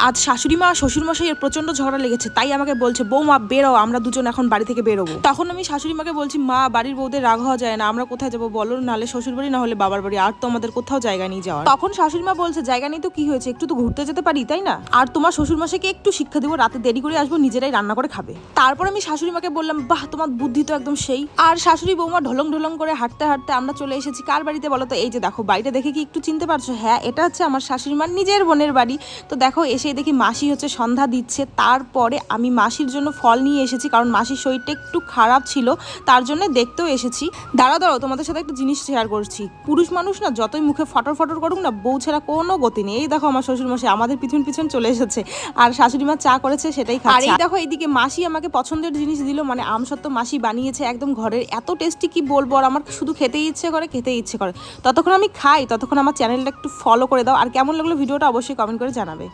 আজ শাশুড়ি মা শ্বশুর মশাইয়ের প্রচন্ড ঝগড়া লেগেছে, তাই আমাকে বলছে বৌমা বেরো, আমরা দুজন এখন বাড়ি থেকে বেরোবো। তখন আমি শাশুড়ি মাকে বলছি মা, বাড়ির বউদের রাগ হওয়া যায় না, আমরা কোথায় যাবো বলো, নাহলে শ্বশুর বাড়ি না হলে বাবার বাড়ি, আর তো আমাদের কোথাও জায়গা নেই যাওয়ার। তখন শাশুড়ি মা বলছে জায়গা নেই তো কি হয়েছে, একটু তো ঘুরতে যেতে পারি তাই না, আর তোমার শ্বশুর মশাইকে একটু শিক্ষা দিব, রাতে দেরি করে আসবো, নিজেরাই রান্না করে খাবে। তারপর আমি শাশুড়ি মাকে বললাম বাহ, তোমার বুদ্ধি তো একদম সেই। আর শাশুড়ি বৌমা ঢলং ঢলং করে হাঁটতে হাঁটতে আমরা চলে এসেছি কার বাড়িতে বলো তো? এই যে দেখো, বাড়িটা দেখে কি একটু চিনতে পারছো? হ্যাঁ, এটা হচ্ছে আমার শাশুড়ি মার নিজের বোনের বাড়ি। তো দেখো, এসে দেখি মাসি হচ্ছে সন্ধ্যা দিচ্ছে। তারপরে আমি মাসির জন্য ফল নিয়ে এসেছি, কারণ মাসির শরীরটা একটু খারাপ ছিল, তার জন্য দেখতেও এসেছি। দাঁড়াও তোমাদের সাথে একটা জিনিস শেয়ার করছি। পুরুষ মানুষ না যতই মুখে ফটর ফটর করুক না, বউ ছাড়া কোনো গতি নেই। এই দেখো, আমার শ্বশুর মশাই আমাদের পিছন পিছন চলে এসেছে, আর শাশুড়ি মা চা করেছে সেটাই খাচ্ছে। আর এই দেখো, এইদিকে মাসি আমাকে পছন্দের জিনিস দিল, মানে আমসত্ত্ব মাসি বানিয়েছে একদম ঘরের, এত টেস্টি কি বলবো। আর আমার শুধু খেতেই ইচ্ছে করে। ততক্ষণ আমি খাই, ততক্ষণ আমার চ্যানেলটা একটু ফলো করে দাও, আর কেমন লাগলো ভিডিওটা অবশ্যই কমেন্ট করে জানাবে।